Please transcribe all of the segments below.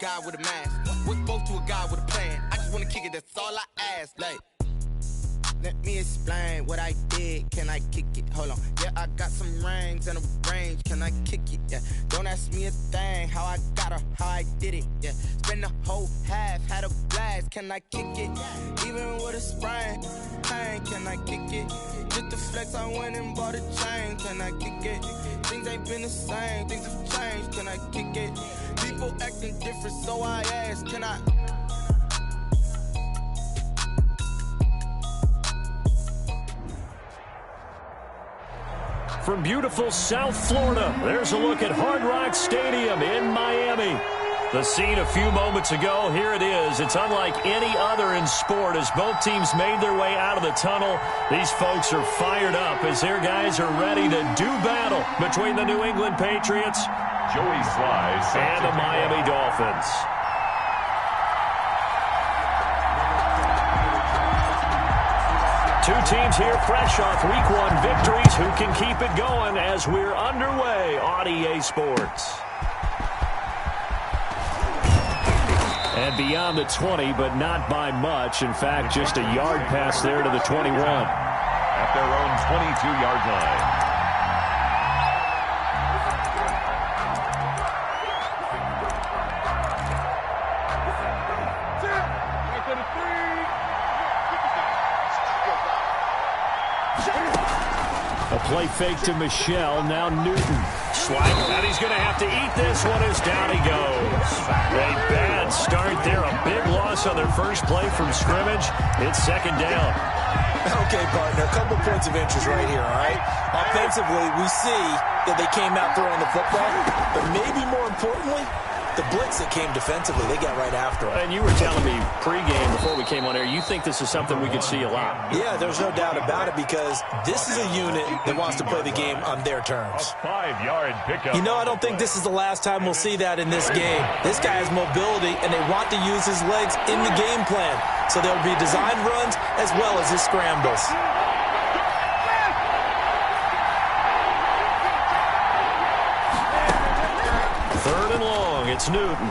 guy with a mask? What's both to a guy with a plan? I just wanna kick it, that's all I ask. Like, let me explain what I did. Can I kick it? Hold on. Yeah, I got some rings and a range. Can I kick it? Yeah. Don't ask me a thing. How I got her, how I did it. Yeah. Spend the whole half, had a blast. Can I kick it? Even with a sprain. Pain, can I kick it? Just to flex, I went and bought a chain. Can I kick it? Things ain't been the same. Things have changed. Can I kick it? People acting different, so I ask. Can I? From beautiful South Florida, there's a look at Hard Rock Stadium in Miami. The scene a few moments ago, here it is. It's unlike any other in sport as both teams made their way out of the tunnel. These folks are fired up as their guys are ready to do battle between the New England Patriots and the Miami Dolphins. Two teams here fresh off Week 1 victories who can keep it going as we're underway on EA Sports. And beyond the 20, but not by much. In fact, just a yard pass there to the 21. At their own 22-yard line. A play fake to Michelle, now Newton. Slide, and he's going to have to eat this one as down he goes. A bad start there, a big loss on their first play from scrimmage. It's second down. Okay, partner, a couple points of interest right here, all right? Offensively, we see that they came out throwing the football, but maybe more importantly, the blitz that came defensively, they got right after it. And you were telling me pregame before we came on air, you think this is something we could see a lot. Yeah, there's no doubt about it because this is a unit that wants to play the game on their terms. A 5-yard pickup. You know, I don't think this is the last time we'll see that in this game. This guy has mobility, and they want to use his legs in the game plan. So there'll be design runs as well as his scrambles. Third and long, it's Newton.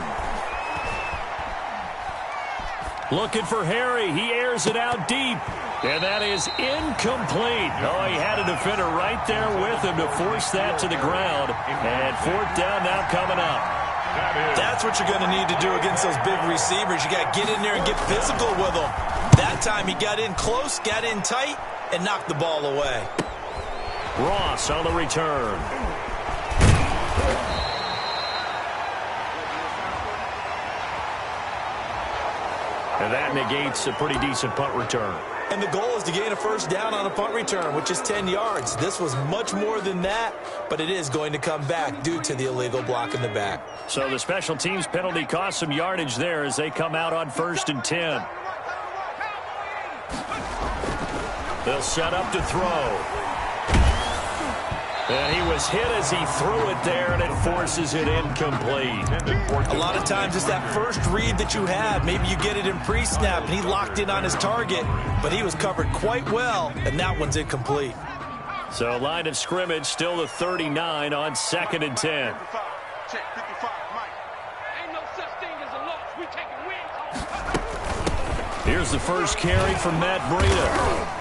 Looking for Harry. He airs it out deep. And that is incomplete. Oh, he had a defender right there with him to force that to the ground. And fourth down now coming up. That's what you're going to need to do against those big receivers. You got to get in there and get physical with them. That time he got in close, got in tight, and knocked the ball away. Ross on the return. And that negates a pretty decent punt return. And the goal is to gain a first down on a punt return, which is 10 yards. This was much more than that, but it is going to come back due to the illegal block in the back. So the special teams penalty cost some yardage there as they come out on 1st and 10. They'll set up to throw. And he was hit as he threw it there, and it forces it incomplete. A lot of times it's that first read that you have. Maybe you get it in pre-snap, and he locked in on his target, but he was covered quite well, and that one's incomplete. So line of scrimmage still the 39 on 2nd and 10. Here's the first carry from Matt Breida.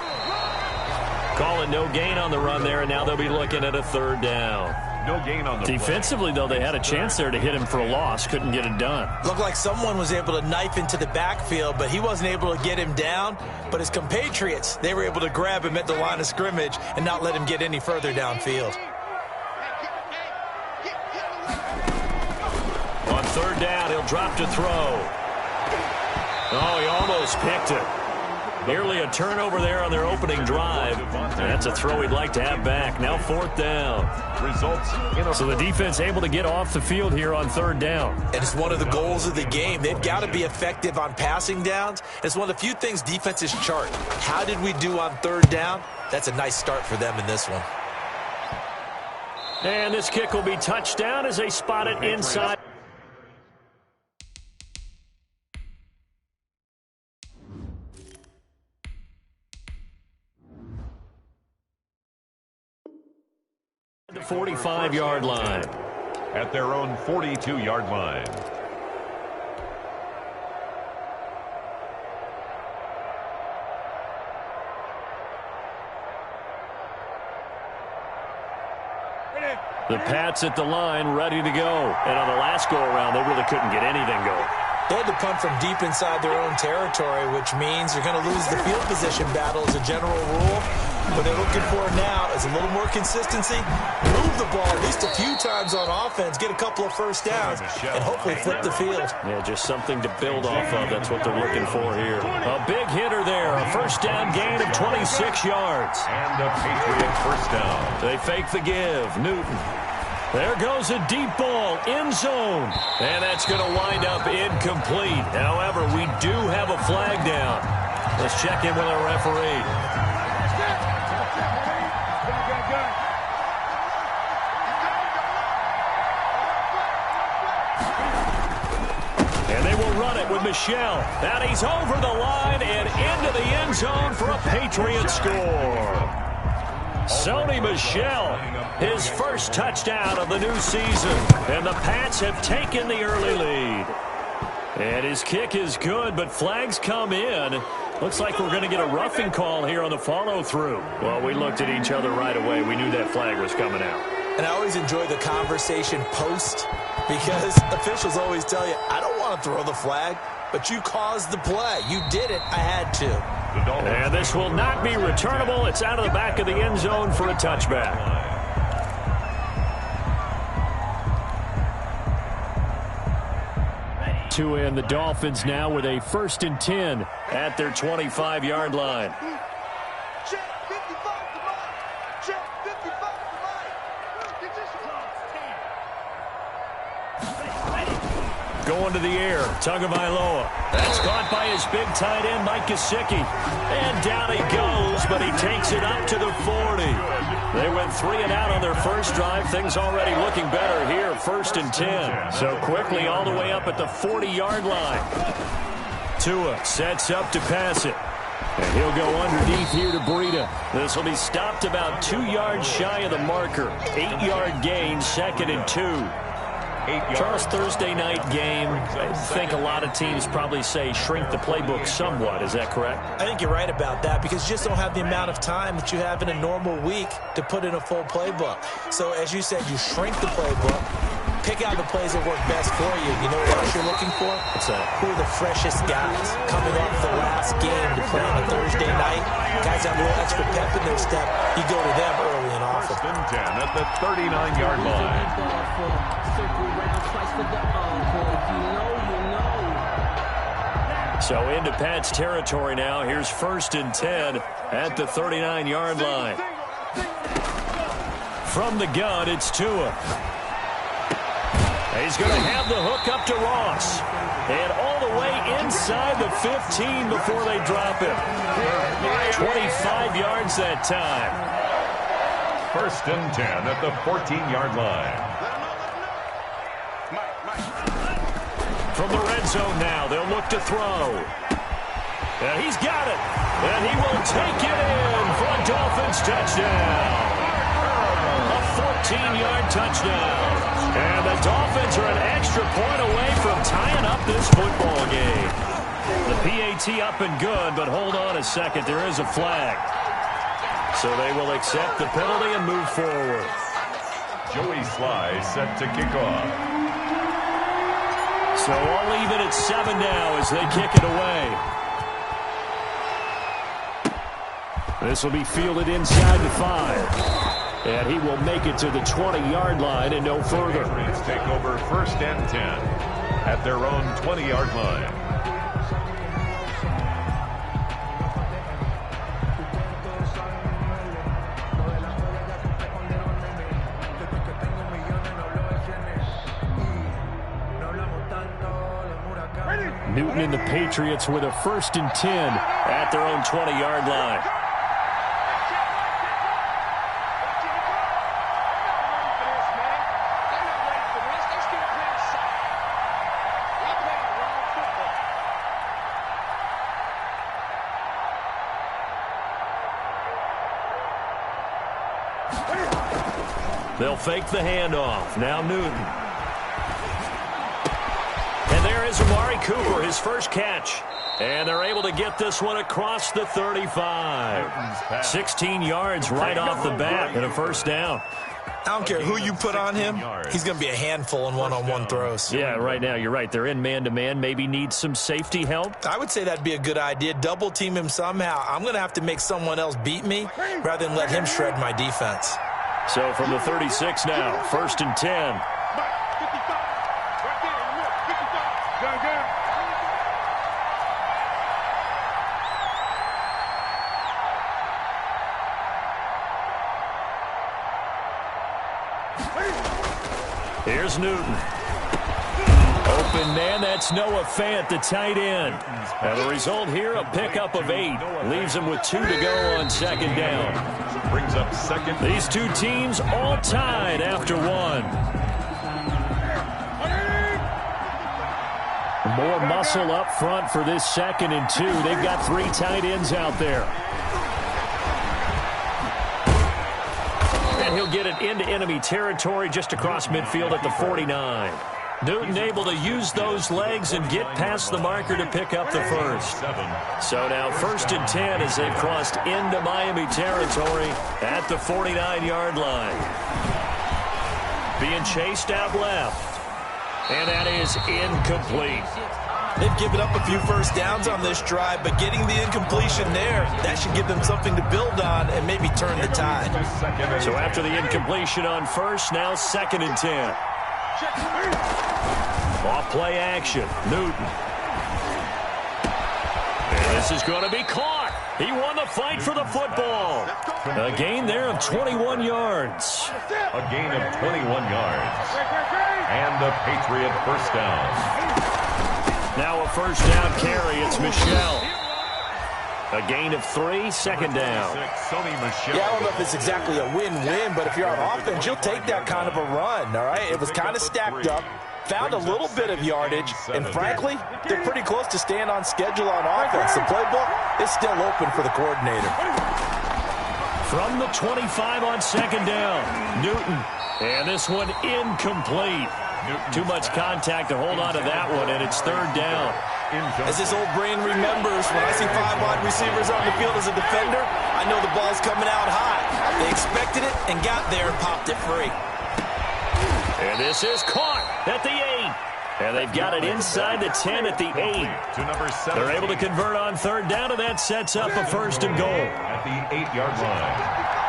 Calling no gain on the run there, and now they'll be looking at a third down. No gain on the Defensively, though, they had a chance there to hit him for a loss. Couldn't get it done. Looked like someone was able to knife into the backfield, but he wasn't able to get him down. But his compatriots, they were able to grab him at the line of scrimmage and not let him get any further downfield. On third down, he'll drop to throw. Oh, he almost picked it. Nearly a turnover there on their opening drive. That's a throw he'd like to have back. Now 4th down. So the defense able to get off the field here on 3rd down. And it's one of the goals of the game. They've got to be effective on passing downs. It's one of the few things defenses chart. How did we do on 3rd down? That's a nice start for them in this one. And this kick will be touchdown as they spot it inside. The 45-yard line. At their own 42-yard line. The Pats at the line, ready to go. And on the last go-around, they really couldn't get anything going. They had to punt from deep inside their own territory, which means you're going to lose the field position battle as a general rule. What they're looking for now is a little more consistency, move the ball at least a few times on offense, get a couple of first downs, and hopefully flip the field. Yeah, just something to build off of. That's what they're looking for here. A big hitter there. A first down gain of 26 yards. And a Patriot first down. They fake the give. Newton. There goes a deep ball, end zone. And that's going to wind up incomplete. However, we do have a flag down. Let's check in with our referee. And they will run it with Michel. And he's over the line and into the end zone for a Patriot score. Sony Michel, his first touchdown of the new season. And the Pats have taken the early lead. And his kick is good, but flags come in. Looks like we're going to get a roughing call here on the follow-through. Well, we looked at each other right away. We knew that flag was coming out. And I always enjoy the conversation post because officials always tell you, I don't want to throw the flag, but you caused the play. You did it. I had to. And this will not be returnable. It's out of the back of the end zone for a touchback. Tua and the Dolphins now with a 1st and 10 at their 25-yard line. Going to the air, Tagovailoa. That's caught by his big tight end, Mike Gesicki. And down he goes, but he takes it up to the 40. They went 3 and out on their first drive. Things already looking better here, 1st and 10. So quickly all the way up at the 40-yard line. Tua sets up to pass it. And he'll go underneath here to Breida. This will be stopped about 2 yards shy of the marker. 8-yard gain, 2nd and 2. Charles, Thursday night game, I think a lot of teams probably say shrink the playbook somewhat. Is that correct? I think you're right about that because you just don't have the amount of time that you have in a normal week to put in a full playbook. So as you said, you shrink the playbook, pick out the plays that work best for you. You know what else you're looking for? What's that? Who are the freshest guys coming off the last game to play on a Thursday night? Guys have a little extra pep in their step. You go to them early and often. 1st and 10 at the 39-yard line. So into Pat's territory now. Here's 1st and 10 at the 39-yard line. From the gun, it's Tua. He's going to have the hook up to Ross. And all the way inside the 15 before they drop him. 25 yards that time. 1st and 10 at the 14-yard line. From the red zone now, they'll look to throw. And he's got it. And he will take it in for a Dolphins touchdown. A 14-yard touchdown. And the Dolphins are an extra point away from tying up this football game. The PAT up and good, but hold on a second. There is a flag. So they will accept the penalty and move forward. Joey Sly set to kick off. So all even at 7 now as they kick it away. This will be fielded inside the 5. And he will make it to the 20-yard line and no further. Patriots take over 1st and 10 at their own 20-yard line. Newton and the Patriots with a 1st and 10 at their own 20-yard line. They'll fake the handoff. Now Newton. And there is Amari Cooper, his first catch. And they're able to get this one across the 35. 16 yards right off the bat and a 1st down. I don't care who you put on him, he's going to be a handful in one-on-one throws. Yeah, right now, you're right. They're in man-to-man, maybe need some safety help. I would say that'd be a good idea. Double team him somehow. I'm going to have to make someone else beat me rather than let him shred my defense. So from the 36 now, 1st and 10. Here's Newton. Open man, that's Noah Fant, the tight end. And the result here, a pickup of 8. Leaves him with 2 to go on 2nd down. Brings up 2nd. These two teams all tied after 1. More muscle up front for this 2nd and 2. They've got 3 tight ends out there. And he'll get it into enemy territory just across midfield at the 49. Newton able to use those legs and get past the marker to pick up the first. So now 1st and 10 as they've crossed into Miami territory at the 49-yard line. Being chased out left. And that is incomplete. They've given up a few first downs on this drive, but getting the incompletion there, that should give them something to build on and maybe turn the tide. So after the incompletion on 1st, now 2nd and 10. Off play action, Newton. And this is going to be caught. He won the fight for the football. A gain there of 21 yards. A gain of 21 yards. And a Patriot first down. Now a first down carry. It's Michel. A gain of 3, 2nd down. Yeah, I don't know if it's exactly a win-win, but if you're on offense, you'll take that kind of a run, all right? It was kind of stacked up, found a little bit of yardage, and frankly, they're pretty close to staying on schedule on offense. The playbook is still open for the coordinator. From the 25 on 2nd down, Newton. And this one incomplete. Too much contact to hold on to that one, and it's 3rd down. As this old brain remembers, when I see 5 wide receivers on the field as a defender, I know the ball's coming out high. They expected it and got there and popped it free. And this is caught at the 8. And they've got it inside the 10 at the 8. They're able to convert on 3rd down, and that sets up a 1st and goal. At the 8-yard line.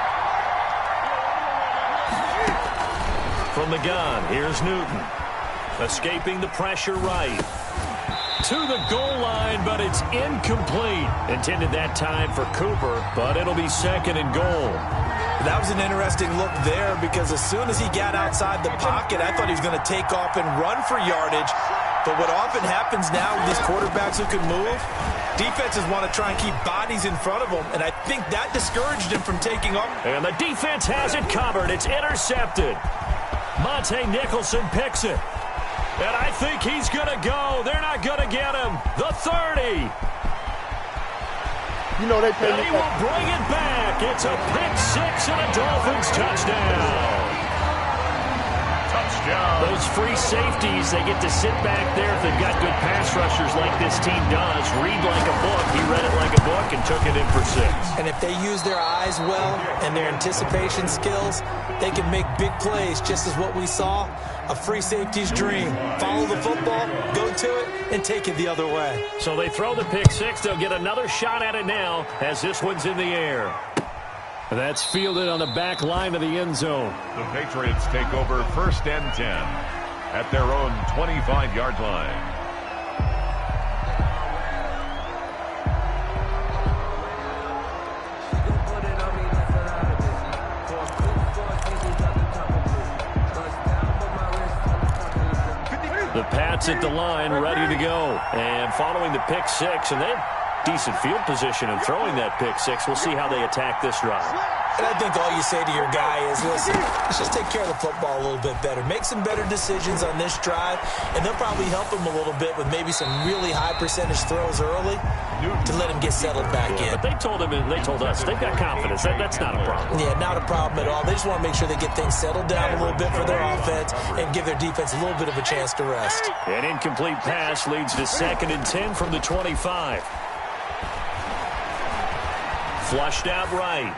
From the gun, here's Newton. Escaping the pressure right. To the goal line, but it's incomplete. Intended that time for Cooper, but it'll be 2nd and goal. That was an interesting look there because as soon as he got outside the pocket, I thought he was going to take off and run for yardage. But what often happens now with these quarterbacks who can move, defenses want to try and keep bodies in front of them, and I think that discouraged him from taking off. And the defense has it covered. It's intercepted. Monte Nicholson picks it. And I think he's going to go. They're not going to get him. The 30. You know they and he will bring it back. It's a pick 6 and a Dolphins touchdown. Touchdown. Those free safeties, they get to sit back there if they've got good pass rushers like this team does. Read like a book. He read it like a book and took it in for 6. And if they use their eyes well and their anticipation skills, they can make big plays, just as what we saw. A free safety's dream. Follow the football, go to it, and take it the other way. So they throw the pick 6. They'll get another shot at it now as this one's in the air. That's fielded on the back line of the end zone. The Patriots take over 1st and 10 at their own 25-yard line. The Pats at the line, ready to go. And following the pick 6, and they have decent field position and throwing that pick 6. We'll see how they attack this drive. And I think all you say to your guy is, listen, let's just take care of the football a little bit better. Make some better decisions on this drive, and they'll probably help him a little bit with maybe some really high percentage throws early to let him get settled back in. But they told him, and they told us, they've got confidence. That's not a problem. Yeah, not a problem at all. They just want to make sure they get things settled down a little bit for their offense and give their defense a little bit of a chance to rest. An incomplete pass leads to 2nd and 10 from the 25. Flushed out right.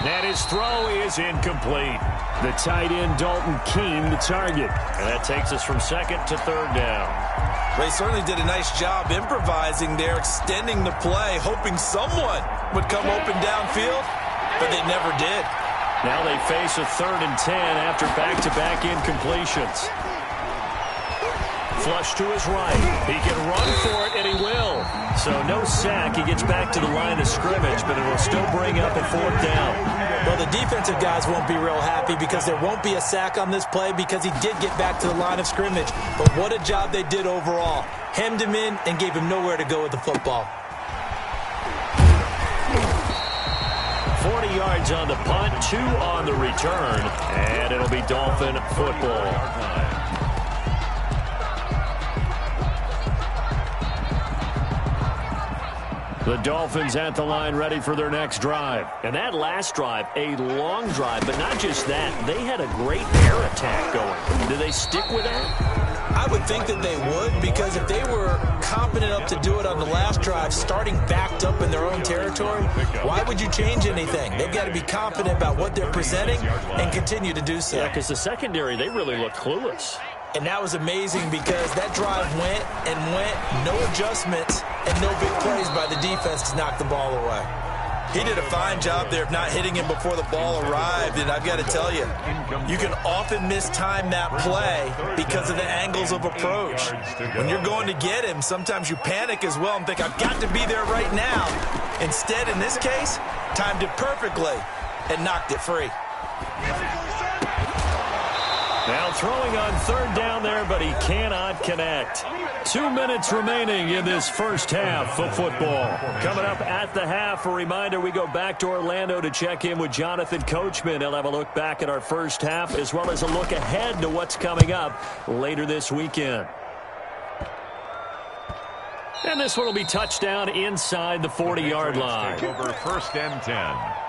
And his throw is incomplete. The tight end, Dalton Keene, the target. And that takes us from second to third down. They certainly did a nice job improvising there, extending the play, hoping someone would come open downfield, but they never did. Now they face a 3rd and 10 after back-to-back incompletions. Flush to his right. He can run for it, and he will. So no sack. He gets back to the line of scrimmage, but it will still bring up a 4th down. Well, the defensive guys won't be real happy because there won't be a sack on this play because he did get back to the line of scrimmage. But what a job they did overall. Hemmed him in and gave him nowhere to go with the football. 40 yards on the punt, 2 on the return, and it'll be Dolphin football. The Dolphins at the line ready for their next drive. And that last drive, a long drive, but not just that. They had a great air attack going. Do they stick with that? I would think that they would, because if they were competent enough to do it on the last drive, starting backed up in their own territory, why would you change anything? They've got to be confident about what they're presenting and continue to do so. Yeah, because the secondary, they really look clueless. And that was amazing because that drive went and went, no adjustments, and no big plays by the defense to knock the ball away. He did a fine job there of not hitting him before the ball arrived, and I've got to tell you, you can often mistime that play because of the angles of approach. When you're going to get him, sometimes you panic as well and think, I've got to be there right now. Instead, in this case, timed it perfectly and knocked it free. Now throwing on 3rd down there, but he cannot connect. 2 minutes remaining in this first half of football. Coming up at the half, a reminder, we go back to Orlando to check in with Jonathan Coachman. He'll have a look back at our first half as well as a look ahead to what's coming up later this weekend. And this one will be touchdown inside the 40-yard line. Over 1st and 10.